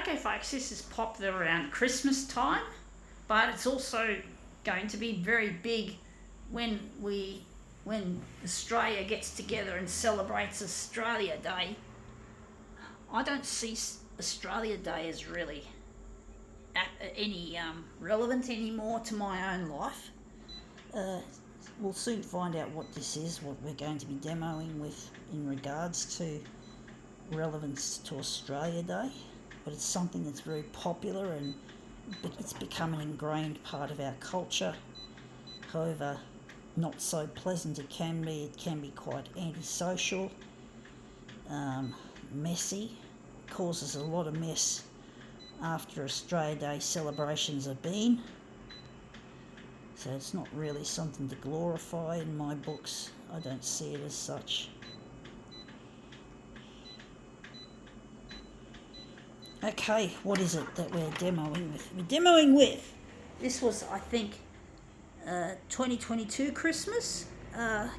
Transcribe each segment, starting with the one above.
okay, folks, this is popular around Christmas time, but it's also going to be very big when Australia gets together and celebrates Australia Day. I don't see Australia Day as really any relevant anymore to my own life. We'll soon find out what this is, what we're going to be demoing with in regards to relevance to Australia Day, but it's something that's very popular and it's become an ingrained part of our culture. However, not so pleasant it can be quite antisocial, messy, causes a lot of mess after Australia Day celebrations have been. So it's not really something to glorify in my books. I don't see it as such. Okay, what is it that we're demoing with? We're demoing with, this was, I think, 2022 Christmas.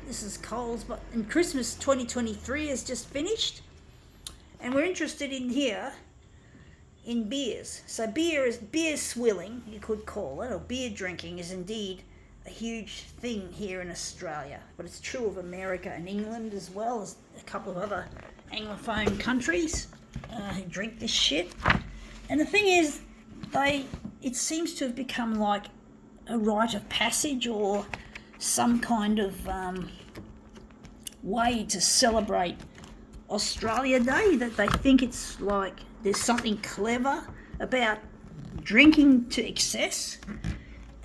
This is Coles, but in Christmas 2023 has just finished. And we're interested in here in beers. So beer swilling, you could call it, or beer drinking is indeed a huge thing here in Australia. But it's true of America and England as well as a couple of other Anglophone countries who drink this shit. And the thing is, it seems to have become like a rite of passage or some kind of way to celebrate Australia Day, that they think it's like there's something clever about drinking to excess.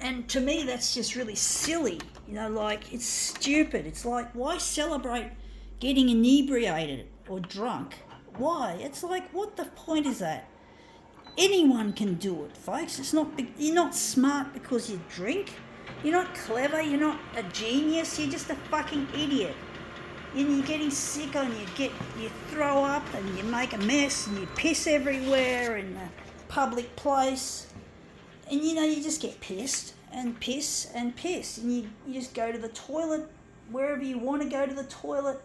And to me, that's just really silly. Like, it's stupid. It's like, why celebrate getting inebriated or drunk? Why? It's like, what the point is that? Anyone can do it, folks. You're not smart because you drink. You're not clever. You're not a genius. You're just a fucking idiot. And you're getting sick and you throw up and you make a mess and you piss everywhere in a public place. And you just get pissed and piss and piss. And you just go to the toilet wherever you want to go to the toilet.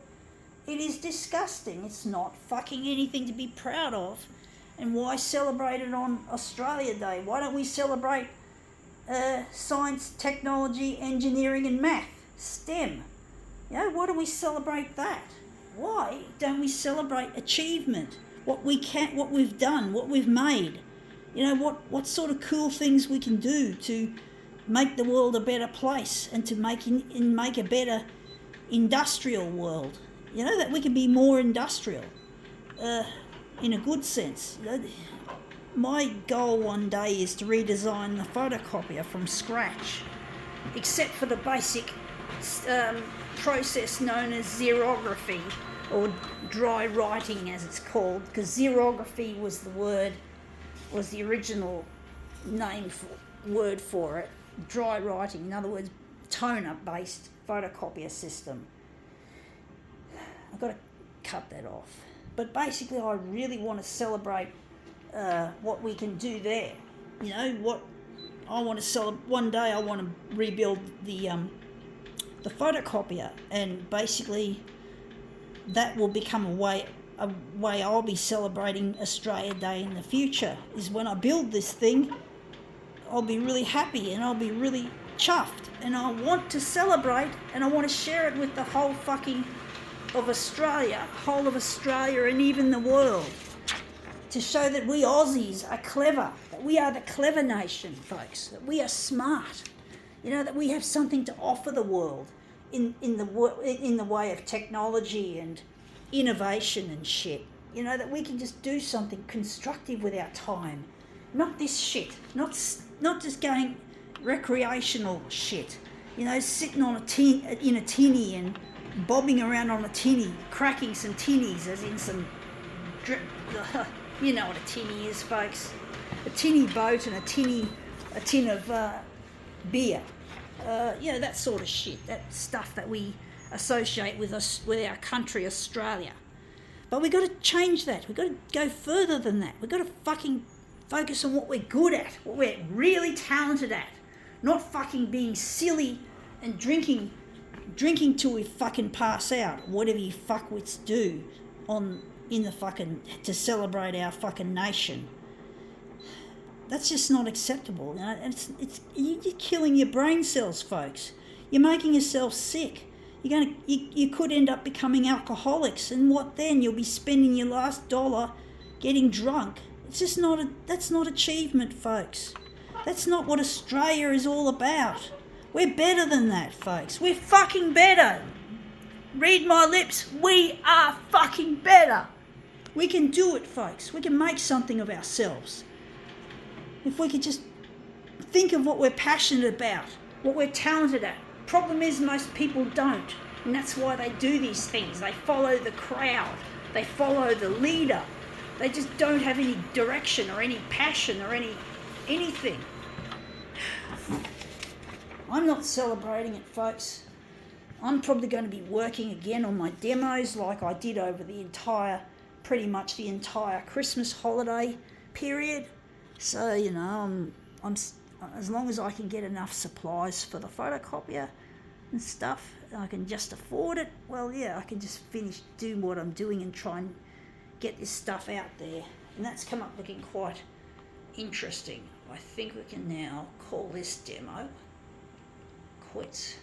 It is disgusting. It's not fucking anything to be proud of. And why celebrate it on Australia Day? Why don't we celebrate science, technology, engineering and math, STEM? Why don't we celebrate that? Why don't we celebrate achievement, what we've done, what we've made? What sort of cool things we can do to make the world a better place and to make a better industrial world. That we can be more industrial, in a good sense. My goal one day is to redesign the photocopier from scratch, except for the basic process known as xerography, or dry writing as it's called, because xerography was the original word for it. Dry writing, in other words, toner-based photocopier system. I've got to cut that off. But basically, I really want to celebrate what we can do there. What I want to celebrate. One day, I want to rebuild the photocopier, and basically, that will become a way I'll be celebrating Australia Day in the future. Is when I build this thing, I'll be really happy and I'll be really chuffed, and I want to celebrate and I want to share it with the whole of Australia, whole of Australia and even the world, to show that we Aussies are clever, that we are the clever nation, folks, that we are smart, that we have something to offer the world in the way of technology and innovation and shit, that we can just do something constructive with our time, not this shit, not just going recreational shit, sitting on in a tinny and bobbing around on a tinny, cracking some tinnies, as in some you know what a tinny is, folks. A tinny boat and a tin of beer. That sort of shit. That stuff that we associate with our country, Australia. But we've got to change that. We've got to go further than that. We've got to fucking focus on what we're good at, what we're really talented at. Not fucking being silly and drinking till we fucking pass out. Whatever you fuckwits do to celebrate our fucking nation. That's just not acceptable. You know? You're killing your brain cells, folks. You're making yourself sick. You could end up becoming alcoholics, and what then? You'll be spending your last dollar getting drunk. It's just that's not achievement, folks. That's not what Australia is all about. We're better than that, folks. We're fucking better. Read my lips. We are fucking better. We can do it, folks. We can make something of ourselves. If we could just think of what we're passionate about, what we're talented at. Problem is, most people don't. And that's why they do these things. They follow the crowd. They follow the leader. They just don't have any direction or any passion or anything. I'm not celebrating it, folks. I'm probably going to be working again on my demos like I did over pretty much the entire Christmas holiday period. So, you know, I'm as long as I can get enough supplies for the photocopier and stuff, I can just afford it. Well, yeah, I can just do what I'm doing and try and get this stuff out there. And that's come up looking quite interesting. I think we can now call this demo quits.